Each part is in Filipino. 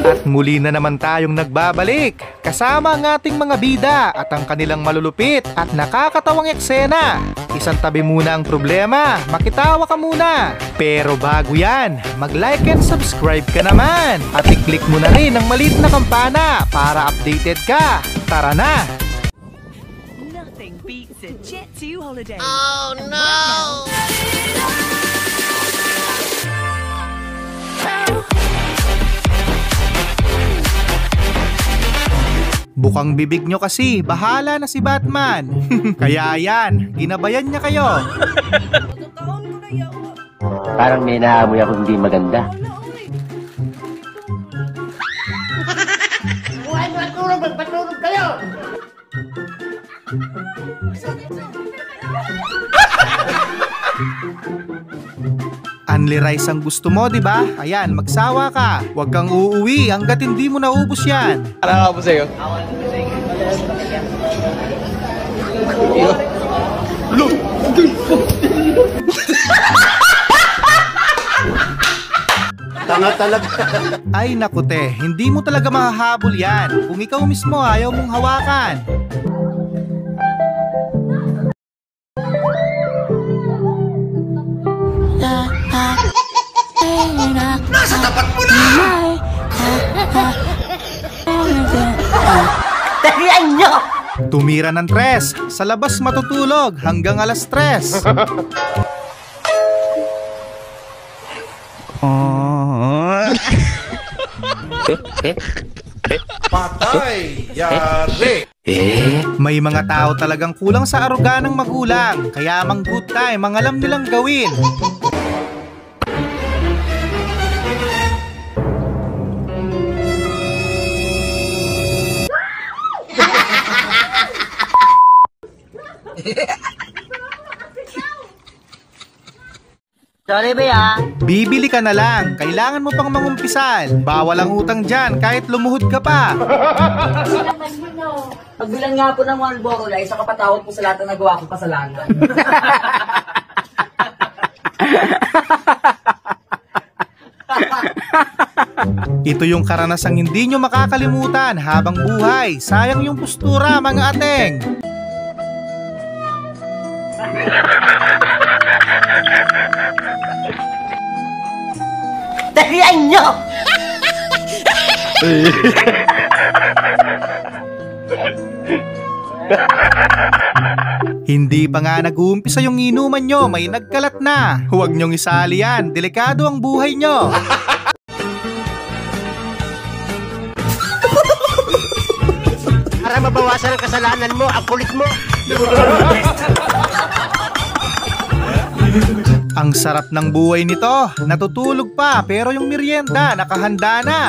At muli na naman tayong nagbabalik kasama ang ating mga bida at ang kanilang malulupit at nakakatawang eksena. Isang tabi muna ang problema, makitawa ka muna. Pero bago yan, mag-like and subscribe ka naman. At i-click mo na rin ang maliit na kampana para updated ka. Tara na! Nothing beats a Jet2 holiday. Oh no! Bukang bibig nyo kasi, bahala na si Batman. Kaya yan, ginabayan niya kayo. Parang may naamoy ako hindi maganda. Magpatulog kayo! Only rice ang gusto mo, di ba? Ayan, magsawa ka. Huwag kang uuwi hanggat hindi mo naubos yan. Ano nga po sa'yo? Tanga talaga. Ay naku te, hindi mo talaga mahahabol yan kung ikaw mismo ayaw mong hawakan. Nasa tapat mo na! Tarihan nyo! Tumira ng tres, sa labas matutulog hanggang alas 3. Patay! Yari! May mga tao talagang kulang sa aruga ng magulang, kaya mang good time ang alam nilang gawin. Sorry ba Bibili ka na lang, kailangan mo pang mangumpisal. Bawal ang utang dyan kahit lumuhod ka pa. Pagbilang nga po ng one bottle ay isa kapatawad po sa lahat na nagawa kong kasalanan. Ito yung karanasang hindi nyo makakalimutan habang buhay. Sayang yung postura, mga ateng. Tarihan nyo! Hindi pa nga nag-uumpisa yung inuman nyo, may nagkalat na. Huwag nyong isali yan, delikado ang buhay nyo. Para mabawasan ang kasalanan mo, ang kulit mo. Ang sarap ng buhay nito, natutulog pa pero yung merienda nakahanda na.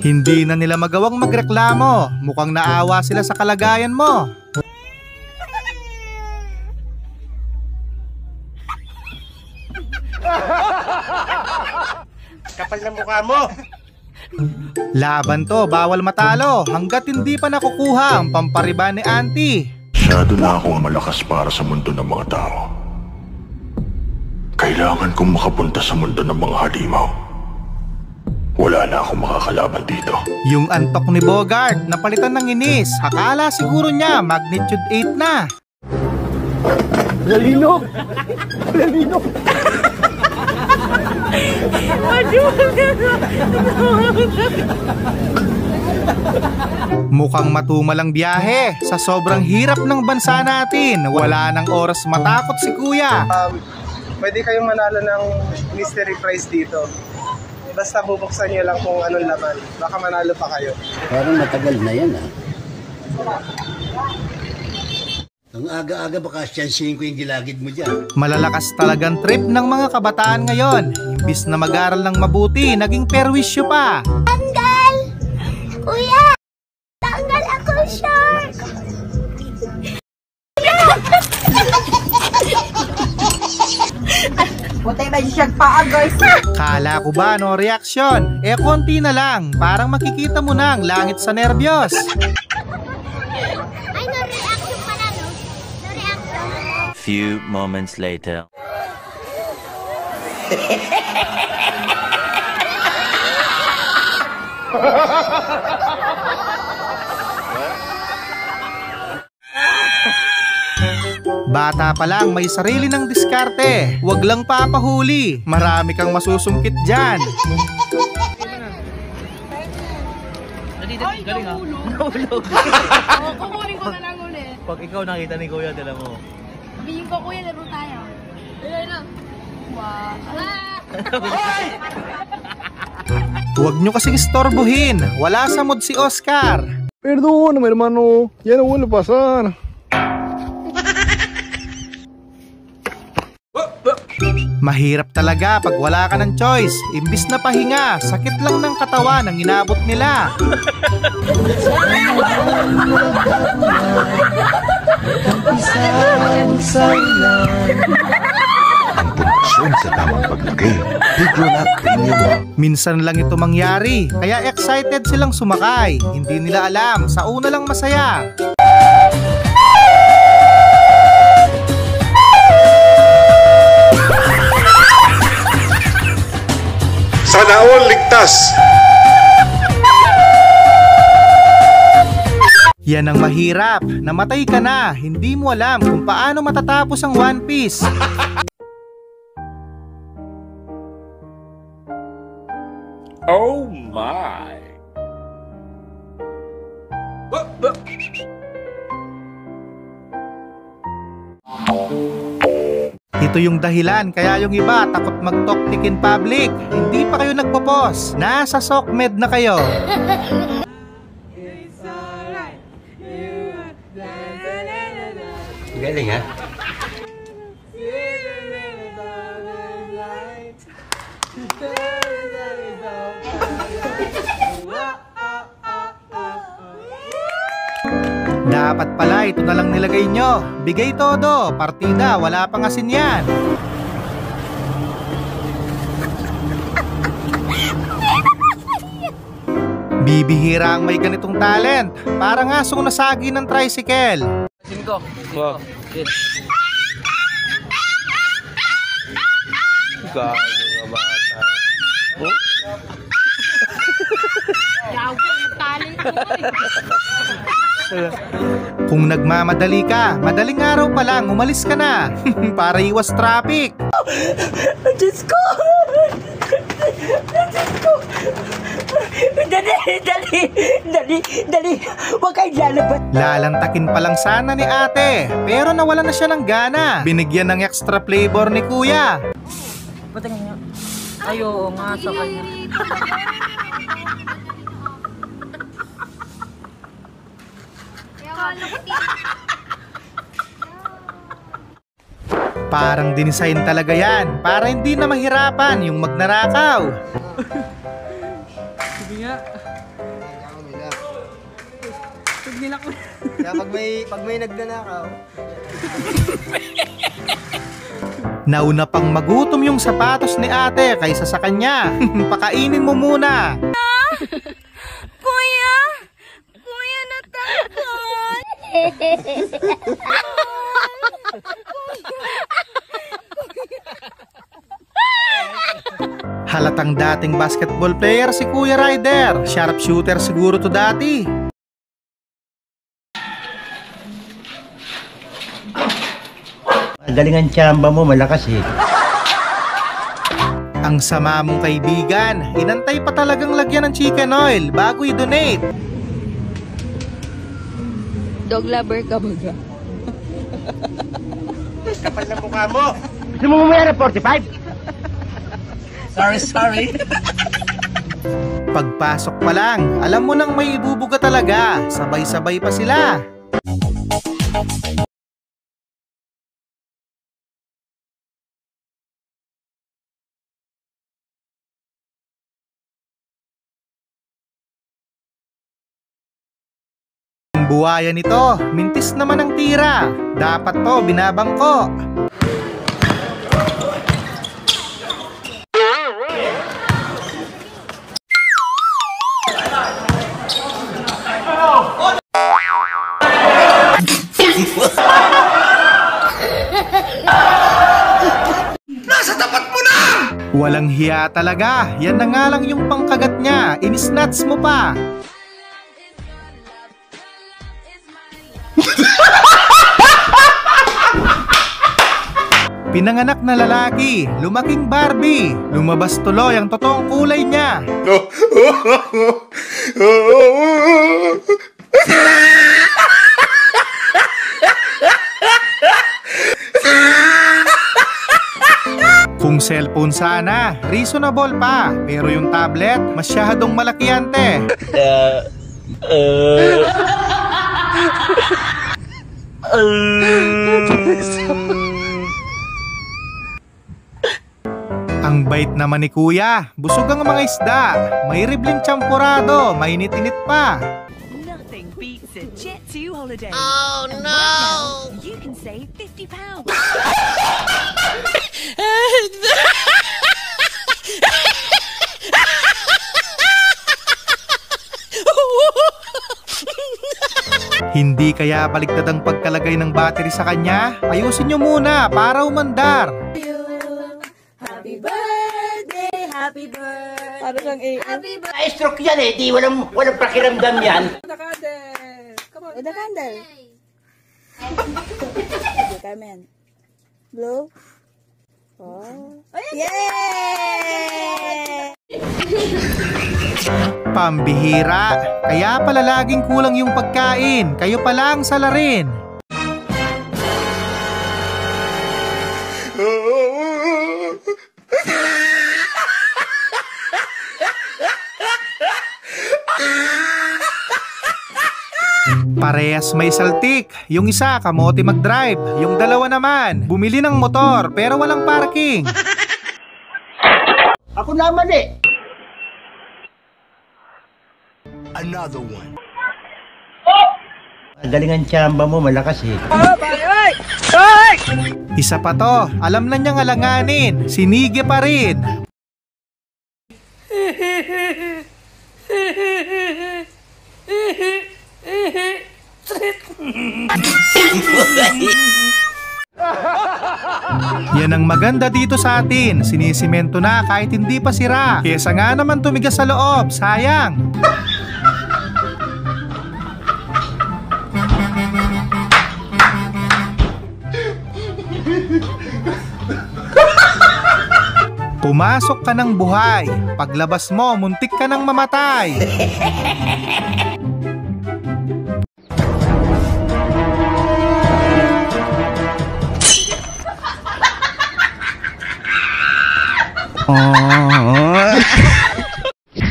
Hindi na nila magawang magreklamo, mukhang naawa sila sa kalagayan mo. Kapal na mukha mo. Laban to, bawal matalo hanggat hindi pa nakukuha ang pampariba ni Auntie. Masyado na akong malakas para sa mundo ng mga tao. Kailangan kong makapunta sa mundo ng mga halimaw. Wala na akong makakalaban dito. Yung antok ni Bogart, napalitan ng inis. Akala siguro niya magnitude 8 na. Nalinog! Nalinog! Mukhang matumalang biyahe. Sa sobrang hirap ng bansa natin, wala nang oras matakot si Kuya. Pwede kayong manalo ng mystery prize dito. Basta bubuksan niyo lang kung anong laman. Baka manalo pa kayo. Parang matagal na yan Ang aga-aga baka siyansihin ko yung gilagid mo dyan. Malalakas talagang trip ng mga kabataan ngayon. Imbis na mag-aral ng mabuti, naging perwisyo pa. Tanggal! Kuya! Tanggal ako short! Puti ba siya paa, guys? Kala ko ba no reaksyon? Konti na lang, parang makikita mo na ang langit sa nerbiyos. Ay, no reaction pala, no? No reaction. Few moments later. Bata pa lang, may sarili ng diskarte. Huwag lang papahuli. Marami kang masusungkit dyan. Galing ha? Nahulog. Kukunin ko na lang ulit. Pag ikaw nakita ni Kuya, dala mo. Sabihin ko, Kuya, laro tayo. Ayun na. Wow. Huwag nyo kasing istorbohin. Wala sa mood si Oscar. Perdón, mi hermano. Ya no vuelve a pasar. Mahirap talaga pag wala ka ng choice. Imbis na pahinga, sakit lang ng katawan ang inabot nila. Ang pundasyon sa tamang paglagay. Hidrolat Premium. Minsan lang ito mangyari, kaya excited silang sumakay. Hindi nila alam, sa una lang masaya. Sana all ligtas. Yan ang mahirap, namatay ka na, hindi mo alam kung paano matatapos ang One Piece. Oh my! Ito yung dahilan kaya yung iba takot mag-toktik in public. Hindi pa kayo nagpo-pause. Nasa SOCMED na kayo. Galing ha? Dapat pala ito na lang nilagay nyo. Bigay todo, partida, wala pang asin yan. Bibihira ang may ganitong talent. Parang asong nasagi ng tricycle. Cinco. Wow. Gago ka bata. Oh? Yago, talent ko. Kung nagmamadali ka, madaling araw pa lang, umalis ka na. Para iwas traffic. Diyos ko! Diyos ko! Dali! Huwag kayo lalabas! Lalantakin pa lang sana ni ate, pero nawala na siya ng gana. Binigyan ng extra flavor ni kuya. Ba't nga? Ay, oo nga, sa kanya. Parang dinisign talaga yan, para hindi na mahirapan yung magnanakaw. Sige nga. Tignan ako. Kaya pag may nagnanakaw. Nauna pang magutom yung sapatos ni ate kaysa sa kanya. Pakainin mo muna. Kuya! Kuya, natakot! Halatang dating basketball player si Kuya Ryder. Sharpshooter siguro to dati. Galing ang tsamba mo, malakas eh. Ang sama mong kaibigan, inantay pa talagang lagyan ng chicken oil bago i-donate. Dog lover ka ba? Kapal na mukha mo! Gusto mo mamaya na 45? Sorry. Pagpasok pa lang, alam mo nang may ibubuga talaga. Sabay-sabay pa sila. Ang buhaya nito, mintis naman ang tira. Dapat to binabangko. Walang hiya talaga. Yan na nga lang yung pangkagat niya. Inisnats mo pa. Pinanganak na lalaki, lumaking Barbie. Lumabas tuloy ang totoong kulay niya. Kung cellphone sana, reasonable pa. Pero yung tablet, masyadong malaki ante. Ang bait naman ni Kuya. Busog ang mga isda. May ribling champurado. Mainit-init pa. Nothing beats a Jet2 holiday. Oh And no! right now, you can save £50. Hindi kaya baliktad ang pagkalagay ng battery sa kanya? Ayusin nyo muna para umandar. Happy birthday, happy birthday. Para siyang Happy birthday. Na-stroke yan eh, di walang pakiramdam yan. The candle. Come on. The candle. Come in. Blow. Oh. Yay! Pambihira. Kaya pala laging kulang yung pagkain. Kayo pala ang salarin. Parehas may saltik. Yung isa kamote mag-drive. Yung dalawa naman bumili ng motor pero walang parking. Ako naman eh. Another one. Galingan tsamba mo, malakas eh. Isa pa to, alam na niyang alanganin. Sinige pa rin. Yan ang maganda dito sa atin. Sinisimento na kahit hindi pa sira. Kesa nga naman tumigas sa loob. Sayang. Pumasok ka ng buhay. Paglabas mo, muntik ka ng mamatay.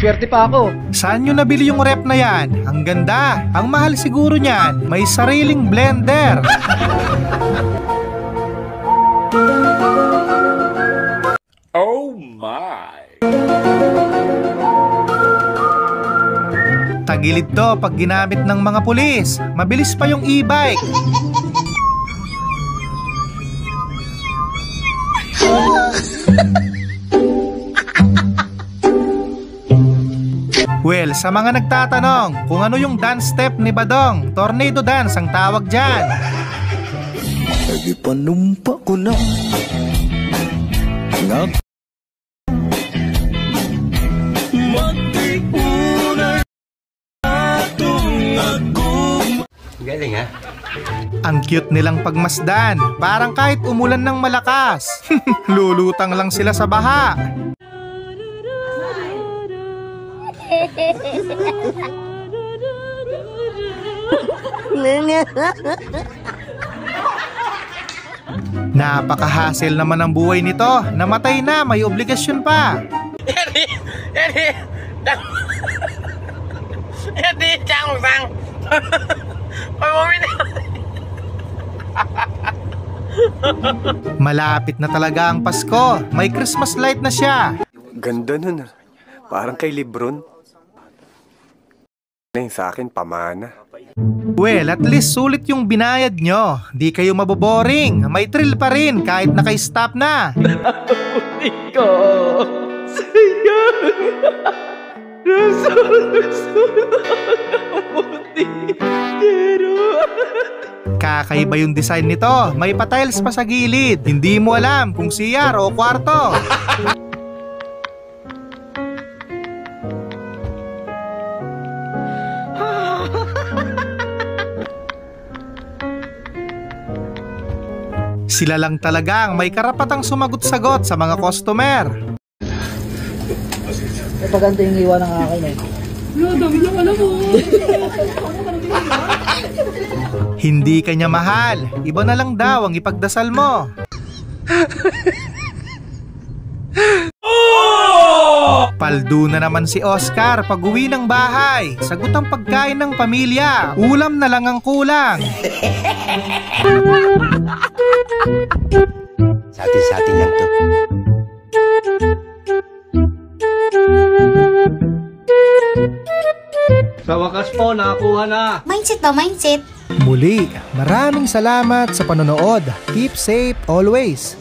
Swerte pa ako. Saan nyo nabili yung rep na yan? Ang ganda. Ang mahal siguro niyan. May sariling blender. Oh my! Tagilid to pag ginamit ng mga pulis. Mabilis pa yung e-bike. Well, sa mga nagtatanong kung ano yung dance step ni Badong, tornado dance ang tawag dyan. Nagipanumpa ko na Galing ha? Ang cute nilang pagmasdan. Parang kahit umulan ng malakas. Lulutang lang sila sa baha. Napaka-hassle naman ang buhay nito. Namatay na, may obligasyon pa. Malapit na talaga ang Pasko. May Christmas light na siya. Ganda nun ah. Parang kay Lebron. Sa akin, pamana. Well, at least sulit yung binayad nyo. Di kayo maboboring. May thrill pa rin kahit naka-stop na. Naputi ko sa'yo. Naputi. Kakaiba yung design nito. May pa-tiles pa sa gilid. Hindi mo alam kung CR o kwarto. Sila lang talagang may karapatang sumagot-sagot sa mga customer. Paganda yung iwan ng akin eh. Dami lang alam mo. Hindi kanya mahal, iba na lang daw ang ipagdasal mo. Paldo na naman si Oscar pag uwi ng bahay. Sagot ang pagkain ng pamilya. Ulam na lang ang kulang. Sa atin lang to. Sa wakas po, nakakuha na. Mindset ba? Mindset? Muli, maraming salamat sa panonood. Keep safe always.